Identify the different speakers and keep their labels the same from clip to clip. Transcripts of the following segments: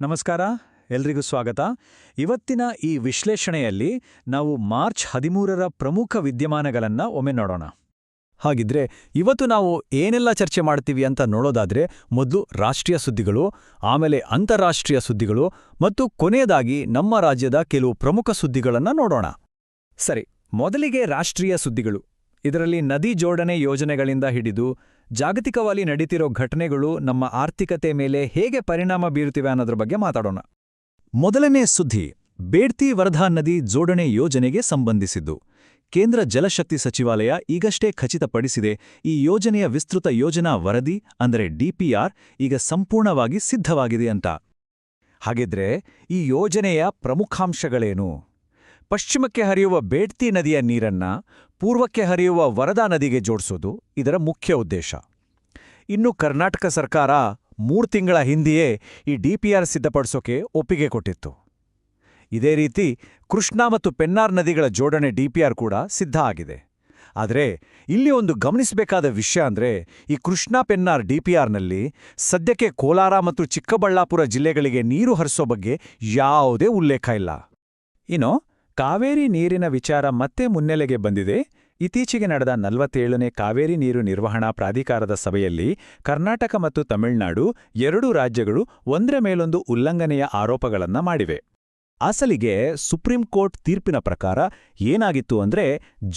Speaker 1: ನಮಸ್ಕಾರ, ಎಲ್ರಿಗೂ ಸ್ವಾಗತ. ಇವತ್ತಿನ ಈ ವಿಶ್ಲೇಷಣೆಯಲ್ಲಿ ನಾವು ಮಾರ್ಚ್ 13ರ ಪ್ರಮುಖ ವಿದ್ಯಮಾನಗಳನ್ನು ಒಮ್ಮೆ ನೋಡೋಣ. ಹಾಗಿದ್ರೆ ಇವತ್ತು ನಾವು ಏನೆಲ್ಲ ಚರ್ಚೆ ಮಾಡ್ತೀವಿ ಅಂತ ನೋಡೋದಾದ್ರೆ, ಮೊದಲು ರಾಷ್ಟ್ರೀಯ ಸುದ್ದಿಗಳು, ಆಮೇಲೆ ಅಂತಾರಾಷ್ಟ್ರೀಯ ಸುದ್ದಿಗಳು ಮತ್ತು ಕೊನೆಯದಾಗಿ ನಮ್ಮ ರಾಜ್ಯದ ಕೆಲವು ಪ್ರಮುಖ ಸುದ್ದಿಗಳನ್ನು ನೋಡೋಣ. ಸರಿ, ಮೊದಲಿಗೆ ರಾಷ್ಟ್ರೀಯ ಸುದ್ದಿಗಳು. ಇದರಲ್ಲಿ ನದಿ ಜೋಡಣೆ ಯೋಜನೆಗಳಿಂದ ಹಿಡಿದು ಜಾಗತಿಕವಾಗಿ ನಡೀತಿರೋ ಘಟನೆಗಳು ನಮ್ಮ ಆರ್ಥಿಕತೆ ಮೇಲೆ ಹೇಗೆ ಪರಿಣಾಮ ಬೀರುತ್ತಿವೆ ಅನ್ನೋದ್ರ ಬಗ್ಗೆ ಮಾತಾಡೋಣ. ಮೊದಲನೇ ಸುದ್ದಿ ಬೇಡ್ತಿ ವರ್ಧಾ ನದಿ ಜೋಡಣೆ ಯೋಜನೆಗೆ ಸಂಬಂಧಿಸಿದ್ದು. ಕೇಂದ್ರ ಜಲಶಕ್ತಿ ಸಚಿವಾಲಯ ಈಗಷ್ಟೇ ಖಚಿತಪಡಿಸಿದೆ, ಈ ಯೋಜನೆಯ ವಿಸ್ತೃತ ಯೋಜನಾ ವರದಿ ಅಂದರೆ ಡಿಪಿಆರ್ ಈಗ ಸಂಪೂರ್ಣವಾಗಿ ಸಿದ್ಧವಾಗಿದೆ ಅಂತ. ಹಾಗಿದ್ರೆ ಈ ಯೋಜನೆಯ ಪ್ರಮುಖಾಂಶಗಳೇನು? ಪಶ್ಚಿಮಕ್ಕೆ ಹರಿಯುವ ಬೇಡ್ತಿ ನದಿಯ ನೀರನ್ನ ಪೂರ್ವಕ್ಕೆ ಹರಿಯುವ ವರದಾ ನದಿಗೆ ಜೋಡಿಸೋದು ಇದರ ಮುಖ್ಯ ಉದ್ದೇಶ. ಇನ್ನು ಕರ್ನಾಟಕ ಸರ್ಕಾರ 3 ತಿಂಗಳ ಹಿಂದೆಯೇ ಈ ಡಿಪಿಆರ್ ಸಿದ್ಧಪಡಿಸೋಕೆ ಒಪ್ಪಿಗೆ ಕೊಟ್ಟಿತ್ತು. ಇದೇ ರೀತಿ ಕೃಷ್ಣಾ ಮತ್ತು ಪೆನ್ನಾರ್ ನದಿಗಳ ಜೋಡಣೆ ಡಿಪಿಆರ್ ಕೂಡ ಸಿದ್ಧ ಆಗಿದೆ. ಆದರೆ ಇಲ್ಲಿ ಒಂದು ಗಮನಿಸಬೇಕಾದ ವಿಷಯ ಅಂದ್ರೆ, ಈ ಕೃಷ್ಣಾ ಪೆನ್ನಾರ್ ಡಿಪಿಆರ್ನಲ್ಲಿ ಸದ್ಯಕ್ಕೆ ಕೋಲಾರ ಮತ್ತು ಚಿಕ್ಕಬಳ್ಳಾಪುರ ಜಿಲ್ಲೆಗಳಿಗೆ ನೀರು ಹರಿಸೋ ಬಗ್ಗೆ ಯಾವುದೇ ಉಲ್ಲೇಖ ಇಲ್ಲ. ಇನ್ನು ಕಾವೇರಿ ನೀರಿನ ವಿಚಾರ ಮತ್ತೆ ಮುನ್ನೆಲೆಗೆ ಬಂದಿದೆ. ಇತ್ತೀಚೆಗೆ ನಡೆದ 47ನೇ ಕಾವೇರಿ ನೀರು ನಿರ್ವಹಣಾ ಪ್ರಾಧಿಕಾರದ ಸಭೆಯಲ್ಲಿ ಕರ್ನಾಟಕ ಮತ್ತು ತಮಿಳುನಾಡು ಎರಡೂ ರಾಜ್ಯಗಳು ಒಂದರ ಮೇಲೊಂದು ಉಲ್ಲಂಘನೆಯ ಆರೋಪಗಳನ್ನ ಮಾಡಿವೆ. ಅಸಲಿಗೆ ಸುಪ್ರೀಂ ಕೋರ್ಟ್ ತೀರ್ಪಿನ ಪ್ರಕಾರ ಏನಾಗಿತ್ತು ಅಂದ್ರೆ,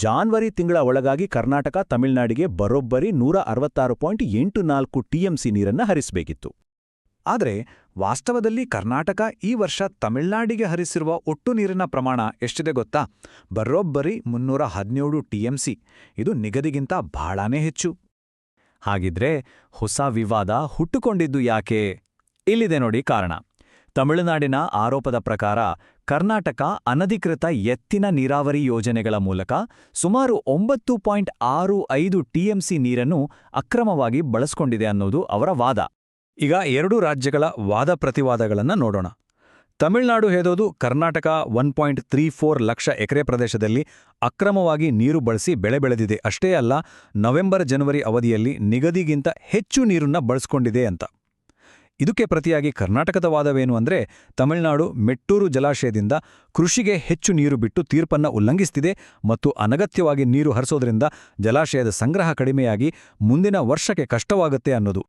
Speaker 1: ಜಾನ್ವರಿ ತಿಂಗಳ ಒಳಗಾಗಿ ಕರ್ನಾಟಕ ತಮಿಳುನಾಡಿಗೆ ಬರೋಬ್ಬರಿ 166.84 ಟಿಎಂಸಿ ನೀರನ್ನ ಹರಿಸಬೇಕಿತ್ತು. ಆದರೆ ವಾಸ್ತವದಲ್ಲಿ ಕರ್ನಾಟಕ ಈ ವರ್ಷ ತಮಿಳುನಾಡಿಗೆ ಹರಿಸಿರುವ ಒಟ್ಟು ನೀರಿನ ಪ್ರಮಾಣ ಎಷ್ಟಿದೆ ಗೊತ್ತಾ? ಬರೋಬ್ಬರಿ 317 ಟಿಎಂಸಿ. ಇದು ನಿಗದಿಗಿಂತ ಬಹಳಾನೇ ಹೆಚ್ಚು. ಹಾಗಿದ್ರೆ ಹೊಸ ವಿವಾದ ಹುಟ್ಟುಕೊಂಡಿದ್ದು ಯಾಕೆ? ಇಲ್ಲಿದೆ ನೋಡಿ ಕಾರಣ. ತಮಿಳುನಾಡಿನ ಆರೋಪದ ಪ್ರಕಾರ ಕರ್ನಾಟಕ ಅನಧಿಕೃತ ಎತ್ತಿನ ನೀರಾವರಿ ಯೋಜನೆಗಳ ಮೂಲಕ ಸುಮಾರು 9.65 ಟಿಎಂಸಿ ನೀರನ್ನು ಅಕ್ರಮವಾಗಿ ಬಳಸಿಕೊಂಡಿದೆ ಅನ್ನೋದು ಅವರ ವಾದ. ಈಗ ಎರಡೂ ರಾಜ್ಯಗಳ ವಾದ ಪ್ರತಿವಾದಗಳನ್ನು ನೋಡೋಣ. ತಮಿಳುನಾಡು ಹೇಳೋದು ಕರ್ನಾಟಕ 1.34 ಲಕ್ಷ ಎಕರೆ ಪ್ರದೇಶದಲ್ಲಿ ಅಕ್ರಮವಾಗಿ ನೀರು ಬಳಸಿ ಬೆಳೆ ಬೆಳೆದಿದೆ, ಅಷ್ಟೇ ಅಲ್ಲ ನವೆಂಬರ್-ಜನವರಿ ಅವಧಿಯಲ್ಲಿ ನಿಗದಿಗಿಂತ ಹೆಚ್ಚು ನೀರನ್ನ ಬಳಸ್ಕೊಂಡಿದೆ ಅಂತ. ಇದಕ್ಕೆ ಪ್ರತಿಯಾಗಿ ಕರ್ನಾಟಕದ ವಾದವೇನು ಅಂದ್ರೆ, ತಮಿಳುನಾಡು ಮೆಟ್ಟೂರು ಜಲಾಶಯದಿಂದ ಕೃಷಿಗೆ ಹೆಚ್ಚು ನೀರು ಬಿಟ್ಟು ತೀರ್ಪನ್ನ ಉಲ್ಲಂಘಿಸುತ್ತಿದೆ ಮತ್ತು ಅನಗತ್ಯವಾಗಿ ನೀರು ಹರಿಸೋದ್ರಿಂದ ಜಲಾಶಯದ ಸಂಗ್ರಹ ಕಡಿಮೆಯಾಗಿ ಮುಂದಿನ ವರ್ಷಕ್ಕೆ ಕಷ್ಟವಾಗುತ್ತೆ ಅನ್ನೋದು.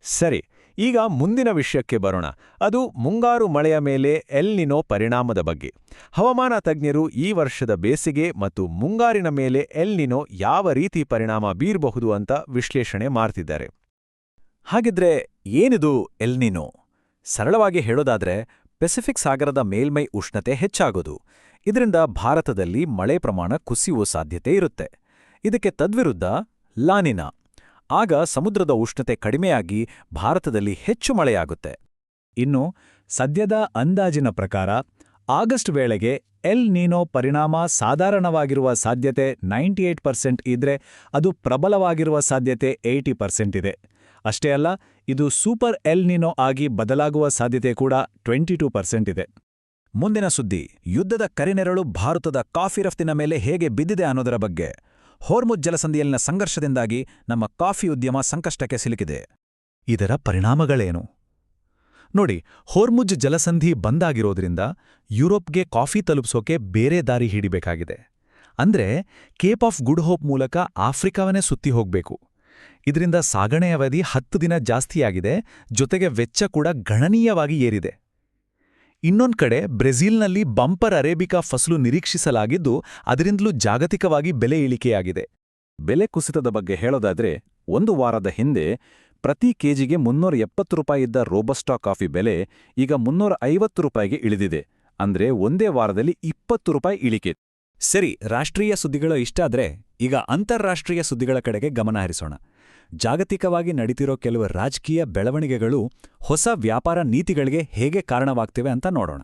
Speaker 1: ಸರಿ, ಈಗ ಮುಂದಿನ ವಿಷಯಕ್ಕೆ ಬರೋಣ. ಅದು ಮುಂಗಾರು ಮಳೆಯ ಮೇಲೆ ಎಲ್ ನಿನೋ ಪರಿಣಾಮದ ಬಗ್ಗೆ. ಹವಾಮಾನ ತಜ್ಞರು ಈ ವರ್ಷದ ಬೇಸಿಗೆ ಮತ್ತು ಮುಂಗಾರಿನ ಮೇಲೆ ಎಲ್ ನಿನೋ ಯಾವ ರೀತಿ ಪರಿಣಾಮ ಬೀರಬಹುದು ಅಂತ ವಿಶ್ಲೇಷಣೆ ಮಾಡ್ತಿದ್ದಾರೆ. ಹಾಗಿದ್ರೆ ಏನಿದು ಎಲ್ ನಿನೋ? ಸರಳವಾಗಿ ಹೇಳೋದಾದ್ರೆ, ಪೆಸಿಫಿಕ್ ಸಾಗರದ ಮೇಲ್ಮೈ ಉಷ್ಣತೆ ಹೆಚ್ಚಾಗೋದು. ಇದರಿಂದ ಭಾರತದಲ್ಲಿ ಮಳೆ ಪ್ರಮಾಣ ಕುಸಿಯುವ ಸಾಧ್ಯತೆ ಇರುತ್ತೆ. ಇದಕ್ಕೆ ತದ್ವಿರುದ್ಧ ಲಾನಿನಾ. ಆಗ ಸಮುದ್ರದ ಉಷ್ಣತೆ ಕಡಿಮೆಯಾಗಿ ಭಾರತದಲ್ಲಿ ಹೆಚ್ಚು ಮಳೆಯಾಗುತ್ತೆ. ಇನ್ನು ಸದ್ಯದ ಅಂದಾಜಿನ ಪ್ರಕಾರ ಆಗಸ್ಟ್ ವೇಳೆಗೆ ಎಲ್ ನೀನೋ ಪರಿಣಾಮ ಸಾಧಾರಣವಾಗಿರುವ ಸಾಧ್ಯತೆ 98% ಇದ್ರೆ, ಅದು ಪ್ರಬಲವಾಗಿರುವ ಸಾಧ್ಯತೆ 80% ಇದೆ. ಅಷ್ಟೇ ಅಲ್ಲ, ಇದು ಸೂಪರ್ ಎಲ್ ನೀನೋ ಆಗಿ ಬದಲಾಗುವ ಸಾಧ್ಯತೆ ಕೂಡ 22% ಇದೆ. ಮುಂದಿನ ಸುದ್ದಿ ಯುದ್ಧದ ಕರಿನೆರಳು ಭಾರತದ ಕಾಫಿ ರಫ್ತಿನ ಮೇಲೆ ಹೇಗೆ ಬಿದ್ದಿದೆ ಅನ್ನೋದರ ಬಗ್ಗೆ. ಹೋರ್ಮುಜ್ ಜಲಸಂಧಿಯಲ್ಲಿನ ಸಂಘರ್ಷದಿಂದಾಗಿ ನಮ್ಮ ಕಾಫಿ ಉದ್ಯಮ ಸಂಕಷ್ಟಕ್ಕೆ ಸಿಲುಕಿದೆ. ಇದರ ಪರಿಣಾಮಗಳೇನು ನೋಡಿ. ಹೋರ್ಮುಜ್ ಜಲಸಂಧಿ ಬಂದಾಗಿರೋದ್ರಿಂದ ಯುರೋಪ್ಗೆ ಕಾಫಿ ತಲುಪಿಸೋಕೆ ಬೇರೆ ದಾರಿ ಹಿಡಿಬೇಕಾಗಿದೆ. ಅಂದ್ರೆ ಕೇಪ್ ಆಫ್ ಗುಡ್ ಹೋಪ್ ಮೂಲಕ ಆಫ್ರಿಕಾವನ್ನೇ ಸುತ್ತಿ ಹೋಗ್ಬೇಕು. ಇದರಿಂದ ಸಾಗಣೆ ಅವಧಿ 10 ದಿನ ಜಾಸ್ತಿಯಾಗಿದೆ, ಜೊತೆಗೆ ವೆಚ್ಚ ಕೂಡ ಗಣನೀಯವಾಗಿ ಏರಿದೆ. ಇನ್ನೊಂದು ಕಡೆ ಬ್ರೆಜಿಲ್ನಲ್ಲಿ ಬಂಪರ್ ಅರೇಬಿಕಾ ಫಸಲು ನಿರೀಕ್ಷಿಸಲಾಗಿದ್ದು, ಅದರಿಂದಲೂ ಜಾಗತಿಕವಾಗಿ ಬೆಲೆ ಇಳಿಕೆಯಾಗಿದೆ. ಬೆಲೆ ಕುಸಿತದ ಬಗ್ಗೆ ಹೇಳೋದಾದ್ರೆ, 1 ವಾರದ ಹಿಂದೆ ಪ್ರತಿ ಕೆಜಿಗೆ 370 ರೂಪಾಯಿ ಇದ್ದ ರೋಬಸ್ಟಾ ಕಾಫಿ ಬೆಲೆ ಈಗ 350 ರೂಪಾಯಿಗೆ ಇಳಿದಿದೆ. ಅಂದ್ರೆ ಒಂದೇ ವಾರದಲ್ಲಿ 20 ರೂಪಾಯಿ ಇಳಿಕೆ. ಸರಿ, ರಾಷ್ಟ್ರೀಯ ಸುದ್ದಿಗಳು ಇಷ್ಟಾದ್ರೆ ಈಗ ಅಂತಾರಾಷ್ಟ್ರೀಯ ಸುದ್ದಿಗಳ ಕಡೆಗೆ ಗಮನ ಹರಿಸೋಣ. ಜಾಗತಿಕವಾಗಿ ನಡೀತಿರೋ ಕೆಲವು ರಾಜಕೀಯ ಬೆಳವಣಿಗೆಗಳು ಹೊಸ ವ್ಯಾಪಾರ ನೀತಿಗಳಿಗೆ ಹೇಗೆ ಕಾರಣವಾಗ್ತಿವೆ ಅಂತ ನೋಡೋಣ.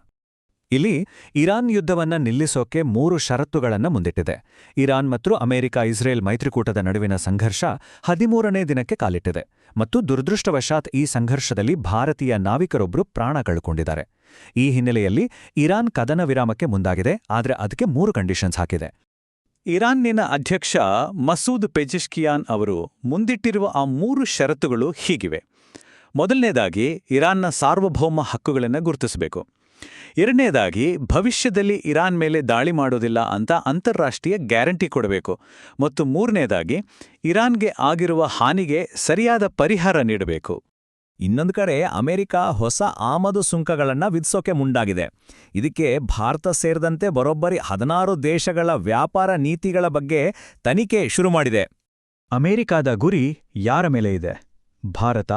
Speaker 1: ಇಲ್ಲಿ ಇರಾನ್ ಯುದ್ಧವನ್ನ ನಿಲ್ಲಿಸೋಕೆ 3 ಷರತ್ತುಗಳನ್ನು ಮುಂದಿಟ್ಟಿದೆ. ಇರಾನ್ ಮತ್ತು ಅಮೆರಿಕ-ಇಸ್ರೇಲ್ ಮೈತ್ರಿಕೂಟದ ನಡುವಿನ ಸಂಘರ್ಷ 13ನೇ ದಿನಕ್ಕೆ ಕಾಲಿಟ್ಟಿದೆ ಮತ್ತು ದುರದೃಷ್ಟವಶಾತ್ ಈ ಸಂಘರ್ಷದಲ್ಲಿ ಭಾರತೀಯ ನಾವಿಕರೊಬ್ಬರು ಪ್ರಾಣ ಕಳ್ಕೊಂಡಿದ್ದಾರೆ. ಈ ಹಿನ್ನೆಲೆಯಲ್ಲಿ ಇರಾನ್ ಕದನ ವಿರಾಮಕ್ಕೆ ಮುಂದಾಗಿದೆ, ಆದರೆ ಅದಕ್ಕೆ 3 ಕಂಡೀಷನ್ಸ್ ಹಾಕಿದೆ. ಇರಾನ್ನಿನ ಅಧ್ಯಕ್ಷ ಮಸೂದ್ ಪೆಜಿಶ್ಕಿಯಾನ್ ಅವರು ಮುಂದಿಟ್ಟಿರುವ ಆ 3 ಷರತ್ತುಗಳು ಹೀಗಿವೆ. ಮೊದಲನೇದಾಗಿ ಇರಾನ್ನ ಸಾರ್ವಭೌಮ ಹಕ್ಕುಗಳನ್ನು ಗುರುತಿಸಬೇಕು. ಎರಡನೇದಾಗಿ ಭವಿಷ್ಯದಲ್ಲಿ ಇರಾನ್ ಮೇಲೆ ದಾಳಿ ಮಾಡೋದಿಲ್ಲ ಅಂತ ಅಂತಾರಾಷ್ಟ್ರೀಯ ಗ್ಯಾರಂಟಿ ಕೊಡಬೇಕು. ಮತ್ತು ಮೂರನೇದಾಗಿ ಇರಾನ್ಗೆ ಆಗಿರುವ ಹಾನಿಗೆ ಸರಿಯಾದ ಪರಿಹಾರ ನೀಡಬೇಕು.
Speaker 2: ಇನ್ನೊಂದು ಕಡೆ ಅಮೆರಿಕ ಹೊಸ ಆಮದು ಸುಂಕಗಳನ್ನು ವಿಧಿಸೋಕೆ ಮುಂದಾಗಿದೆ. ಇದಕ್ಕೆ ಭಾರತ ಸೇರಿದಂತೆ ಬರೋಬ್ಬರಿ 16 ದೇಶಗಳ ವ್ಯಾಪಾರ ನೀತಿಗಳ ಬಗ್ಗೆ ತನಿಖೆ ಶುರು ಮಾಡಿದೆ.
Speaker 1: ಅಮೆರಿಕಾದ ಗುರಿ ಯಾರ ಮೇಲೆ ಇದೆ? ಭಾರತ,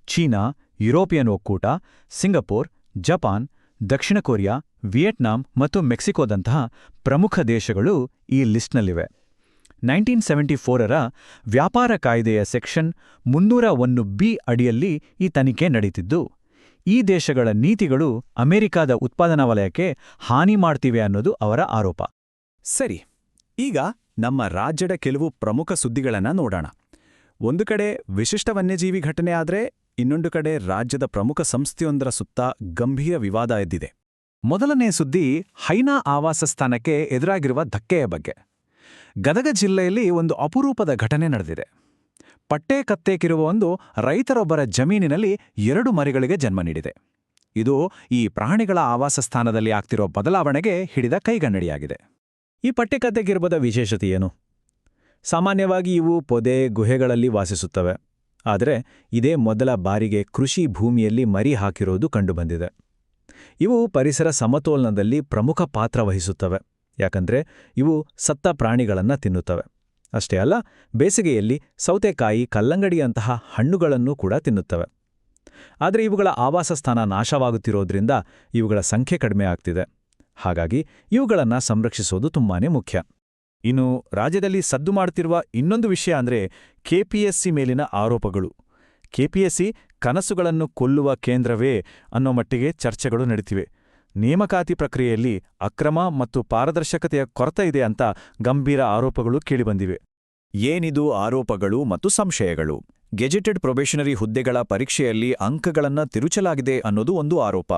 Speaker 1: ಚೀನಾ, ಯುರೋಪಿಯನ್ ಒಕ್ಕೂಟ, ಸಿಂಗಪುರ್, ಜಪಾನ್, ದಕ್ಷಿಣ ಕೊರಿಯಾ, ವಿಯೆಟ್ನಾಂ ಮತ್ತು ಮೆಕ್ಸಿಕೋದಂತಹ ಪ್ರಮುಖ ದೇಶಗಳು ಈ ಲಿಸ್ಟ್ನಲ್ಲಿವೆ. 1974ರ ವ್ಯಾಪಾರ ಕಾಯ್ದೆಯ ಸೆಕ್ಷನ್ 301B ಅಡಿಯಲ್ಲಿ ಈ ತನಿಖೆ ನಡೀತಿದ್ದು, ಈ ದೇಶಗಳ ನೀತಿಗಳು ಅಮೆರಿಕಾದ ಉತ್ಪಾದನಾ ವಲಯಕ್ಕೆ ಹಾನಿ ಮಾಡ್ತಿವೆ ಅನ್ನೋದು ಅವರ ಆರೋಪ.
Speaker 2: ಸರಿ, ಈಗ ನಮ್ಮ ರಾಜ್ಯದ ಕೆಲವು ಪ್ರಮುಖ ಸುದ್ದಿಗಳನ್ನ ನೋಡೋಣ. ಒಂದು ಕಡೆ ವಿಶಿಷ್ಟ ವನ್ಯಜೀವಿ ಘಟನೆ ಆದ್ರೆ, ಇನ್ನೊಂದು ಕಡೆ ರಾಜ್ಯದ ಪ್ರಮುಖ ಸಂಸ್ಥೆಯೊಂದರ ಸುತ್ತ ಗಂಭೀರ ವಿವಾದ ಎದ್ದಿದೆ.
Speaker 1: ಮೊದಲನೇ ಸುದ್ದಿ ಹೈನಾ ಆವಾಸಸ್ಥಾನಕ್ಕೆ ಎದುರಾಗಿರುವ ಧಕ್ಕೆಯ ಬಗ್ಗೆ. ಗದಗ ಜಿಲ್ಲೆಯಲ್ಲಿ ಒಂದು ಅಪರೂಪದ ಘಟನೆ ನಡೆದಿದೆ. ಪಟ್ಟೆ ಕತ್ತೇಕಿರುವ ಒಂದು ರೈತರೊಬ್ಬರ ಜಮೀನಿನಲ್ಲಿ 2 ಮರಿಗಳಿಗೆ ಜನ್ಮ ನೀಡಿದೆ. ಇದು ಈ ಪ್ರಾಣಿಗಳ ಆವಾಸಸ್ಥಾನದಲ್ಲಿ ಆಗ್ತಿರೋ ಬದಲಾವಣೆಗೆ ಹಿಡಿದ ಕೈಗನ್ನಡಿಯಾಗಿದೆ. ಈ ಪಟ್ಟೆ ಕತ್ತೇಕಿರುವುದ ವಿಶೇಷತೆ ಏನು? ಸಾಮಾನ್ಯವಾಗಿ ಇವು ಪೊದೆ, ಗುಹೆಗಳಲ್ಲಿ ವಾಸಿಸುತ್ತವೆ. ಆದರೆ ಇದೇ ಮೊದಲ ಬಾರಿಗೆ ಕೃಷಿ ಭೂಮಿಯಲ್ಲಿ ಮರಿ ಹಾಕಿರೋದು ಕಂಡುಬಂದಿದೆ. ಇವು ಪರಿಸರ ಸಮತೋಲನದಲ್ಲಿ ಪ್ರಮುಖ ಪಾತ್ರ ವಹಿಸುತ್ತವೆ. ಯಾಕಂದ್ರೆ ಇವು ಸತ್ತ ಪ್ರಾಣಿಗಳನ್ನು ತಿನ್ನುತ್ತವೆ. ಅಷ್ಟೇ ಅಲ್ಲ, ಬೇಸಿಗೆಯಲ್ಲಿ ಸೌತೆಕಾಯಿ, ಕಲ್ಲಂಗಡಿಯಂತಹ ಹಣ್ಣುಗಳನ್ನು ಕೂಡ ತಿನ್ನುತ್ತವೆ. ಆದರೆ ಇವುಗಳ ಆವಾಸಸ್ಥಾನ ನಾಶವಾಗುತ್ತಿರೋದ್ರಿಂದ ಇವುಗಳ ಸಂಖ್ಯೆ ಕಡಿಮೆ ಆಗ್ತಿದೆ. ಹಾಗಾಗಿ ಇವುಗಳನ್ನು ಸಂರಕ್ಷಿಸೋದು ತುಂಬಾನೇ ಮುಖ್ಯ.
Speaker 2: ಇನ್ನು ರಾಜ್ಯದಲ್ಲಿ ಸದ್ದು ಮಾಡುತ್ತಿರುವ ಇನ್ನೊಂದು ವಿಷಯ ಅಂದ್ರೆ ಕೆಪಿಎಸ್ಸಿ ಮೇಲಿನ ಆರೋಪಗಳು. ಕೆಪಿಎಸ್ಸಿ ಕನಸುಗಳನ್ನು ಕೊಲ್ಲುವ ಕೇಂದ್ರವೇ ಅನ್ನೋ ಮಟ್ಟಿಗೆ ಚರ್ಚೆಗಳು ನಡೀತಿವೆ. ನೇಮಕಾತಿ ಪ್ರಕ್ರಿಯೆಯಲ್ಲಿ ಅಕ್ರಮ ಮತ್ತು ಪಾರದರ್ಶಕತೆಯ ಕೊರತೆ ಇದೆ ಅಂತ ಗಂಭೀರ ಆರೋಪಗಳು ಕೇಳಿಬಂದಿವೆ. ಏನಿದು ಆರೋಪಗಳು ಮತ್ತು ಸಂಶಯಗಳು? ಗೆಜೆಟೆಡ್ ಪ್ರೊಬೇಷನರಿ ಹುದ್ದೆಗಳ ಪರೀಕ್ಷೆಯಲ್ಲಿ ಅಂಕಗಳನ್ನು ತಿರುಚಲಾಗಿದೆ ಅನ್ನೋದು ಒಂದು ಆರೋಪ.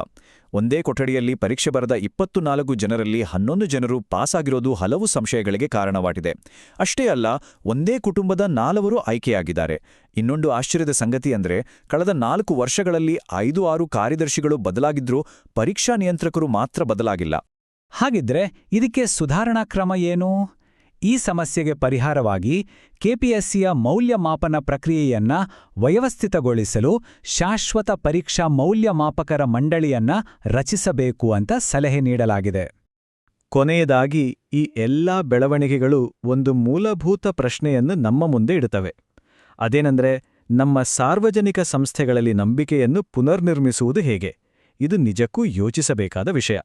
Speaker 2: ಒಂದೇ ಕೊಠಡಿಯಲ್ಲಿ ಪರೀಕ್ಷೆ ಬರೆದ 24 ಜನರಲ್ಲಿ 11 ಜನರು ಪಾಸಾಗಿರೋದು ಹಲವು ಸಂಶಯಗಳಿಗೆ ಕಾರಣವಾಗಿದೆ. ಅಷ್ಟೇ ಅಲ್ಲ, ಒಂದೇ ಕುಟುಂಬದ 4 ಆಯ್ಕೆಯಾಗಿದ್ದಾರೆ. ಇನ್ನೊಂದು ಆಶ್ಚರ್ಯದ ಸಂಗತಿ ಅಂದ್ರೆ, ಕಳೆದ 4 ವರ್ಷಗಳಲ್ಲಿ 5-6 ಕಾರ್ಯದರ್ಶಿಗಳು ಬದಲಾಗಿದ್ರೂ ಪರೀಕ್ಷಾ ನಿಯಂತ್ರಕರು ಮಾತ್ರ ಬದಲಾಗಿಲ್ಲ.
Speaker 1: ಹಾಗಿದ್ರೆ ಇದಕ್ಕೆ ಸುಧಾರಣಾ ಕ್ರಮ ಏನು? ಈ ಸಮಸ್ಯೆಗೆ ಪರಿಹಾರವಾಗಿ ಕೆಪಿಎಸ್ಸಿಯ ಮೌಲ್ಯಮಾಪನ ಪ್ರಕ್ರಿಯೆಯನ್ನ ವ್ಯವಸ್ಥಿತಗೊಳಿಸಲು ಶಾಶ್ವತ ಪರೀಕ್ಷಾ ಮೌಲ್ಯಮಾಪಕರ ಮಂಡಳಿಯನ್ನ ರಚಿಸಬೇಕು ಅಂತ ಸಲಹೆ ನೀಡಲಾಗಿದೆ.
Speaker 2: ಕೊನೆಯದಾಗಿ ಈ ಎಲ್ಲಾ ಬೆಳವಣಿಗೆಗಳು ಒಂದು ಮೂಲಭೂತ ಪ್ರಶ್ನೆಯನ್ನು ನಮ್ಮ ಮುಂದೆ ಇಡುತ್ತವೆ. ಅದೇನೆಂದ್ರೆ, ನಮ್ಮ ಸಾರ್ವಜನಿಕ ಸಂಸ್ಥೆಗಳಲ್ಲಿ ನಂಬಿಕೆಯನ್ನು ಪುನರ್ನಿರ್ಮಿಸುವುದು ಹೇಗೆ? ಇದು ನಿಜಕ್ಕೂ ಯೋಚಿಸಬೇಕಾದ ವಿಷಯ.